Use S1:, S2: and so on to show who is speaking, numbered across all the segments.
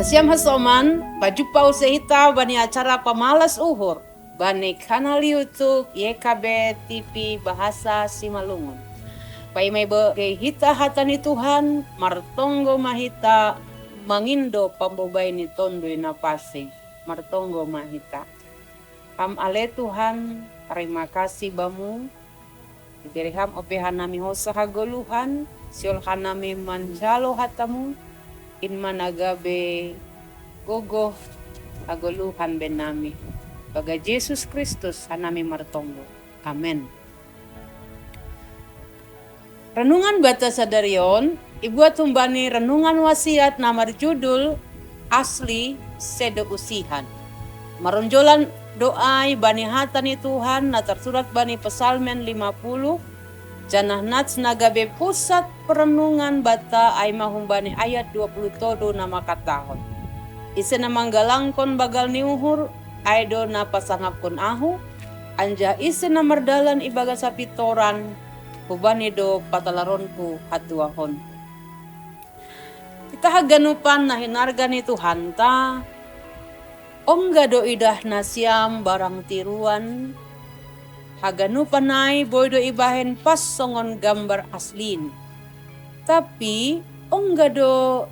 S1: Nasiam hasoman, baju pau sehita bani acara pamalas uhur, bani kanal YouTube YKB TV Bahasa Simalungun. Pai may hita hatani Tuhan, martonggo mahita, mangindo pambobay ni tondo na pasing, martonggo mahita. Ale Tuhan, terima kasih bamu, diberikan opehan nami hosa hagoluhan, siolhan nami manjalo hatamu, in managabe gogo agoluhan ben nami. Baga Yesus Kristus hanami martonggo. Amen. Renungan Bata Sadarion, Ibu tumbani renungan wasiat namar judul Asli Sedo Usihan. Maronjolan doai bani hatani Tuhan na tersurat bani Pesalmen 50. Janah nats nagabe pusat perenungan bata ay mahumbani ayat 20 todo nama katahon. Ise na manggalangkon bagal niuhur ay do na pasangapkon ahu. Anja ise na mardalan ibaga sapitoran hubani do patalaronku hatuahon. Kita haganupan na hinarga ni Tuhan ta. Ongga do idah nasyam barang tiruan. Haganupan ay boydo ibahen pas songon gambar aslin. Tapi ongga do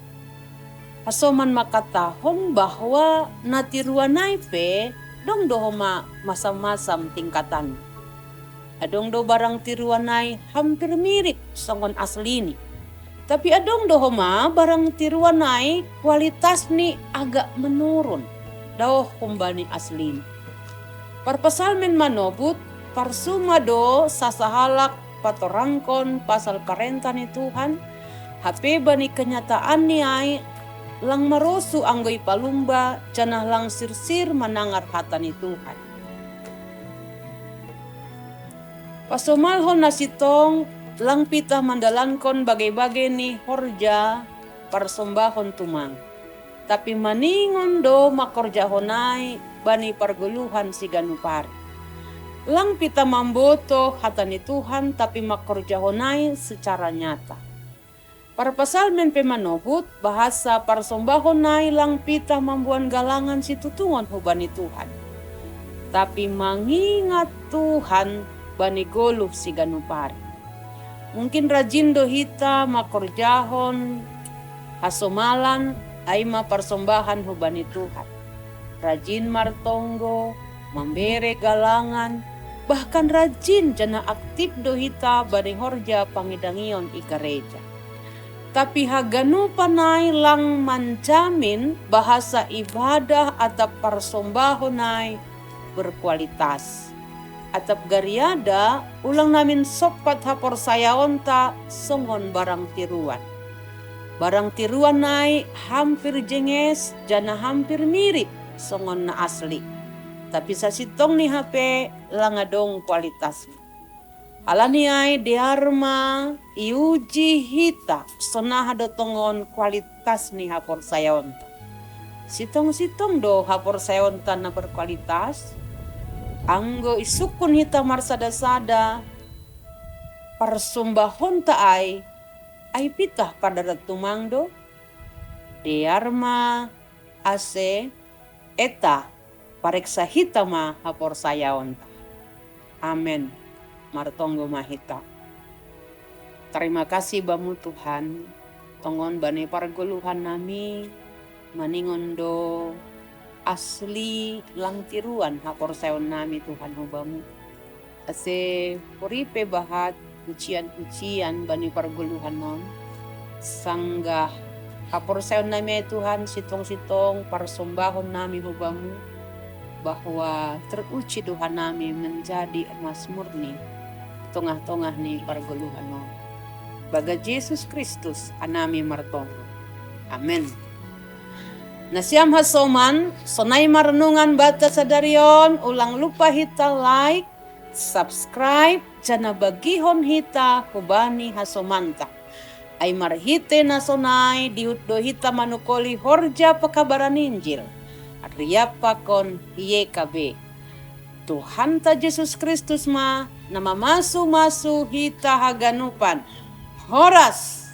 S1: hasoman makatahon bahwa natiruan ay pe dong do homa masam-masam tingkatan. Adong do barang tiruan ay hampir mirip songon aslini. Tapi adong do homa barang tiruan ay kualitas ni agak menurun. Daw kumbani aslin. Parpasalmen manobut parsumado sasahalak patorangkon pasal karenta ni Tuhan. HP bani kenyataan ni ay lang marosu anggoy palumba janah lang sirsir manangar hata ni Tuhan. Pasomalhon na sitong lang pitah mandalankon bagai-bagai ni horja parsombahon tumang. Tapi maningon do makorjahonay bani parguluhan si ganupari. Lang pita mamboto hata ni Tuhan tapi makorjahonay secara nyata. Para pasalmen pemanobut bahasa parsombahonay lang pita mambuan galangan si tutungon hubani Tuhan. Tapi mangingat Tuhan bani goluh si ganupari. Mungkin rajin do hita makorjahon hasomalan ay maparsombahan hubani Tuhan. Rajin martonggo, membere galangan, bahkan rajin jana aktif dohita bani horja pangidangion ikareja. Tapi haganu panay lang manjamin bahasa ibadah atap parsombahonay berkualitas. Atap gariada ulang namin sopat hapor sayaon ta songon barang tiruan. Barang tiruan ay hampir jenges jana hampir mirip songon na asli. Tapi sa sitong ni HP langadong kualitas. Alani ay diarma iuji hita sonah do tongon kualitas ni hapor sayon. Sitong-sitong do hapor sayon na berkualitas. Anggo isukun hita marsada-sada parsumbahon ta ay pitah pada tumangdo diarma ase eta pareksa hitama hapor sayaon. Amen. Martonggo mahita. Terima kasih bamu Tuhan. Tongon bani parguluhan nami maningon do asli lang tiruan hapor sayaon nami Tuhan hubamu. Ase puripe bahat ucian-ucian bani parguluhan non. Sanggah hapor sayaon nami Tuhan sitong-sitong parsombahon nami hubamu. Bahwa teruci Tuhan nami menjadi emas murni. Tongah-tongah ni parguluhan non. Baga Yesus Kristus anami martonggo. Amen. Nasiam hasoman, sonay marenungan Bata Sadarion, ulang lupa hita like, subscribe, jana bagihon hita kubani hasomanta. Ay marhite na sonay diutdo hita manukoli horja pakabaran Injil. Riapa kon YKB. Tuhan ta Yesus Kristus ma namamasu-masu hita haganupan. Horas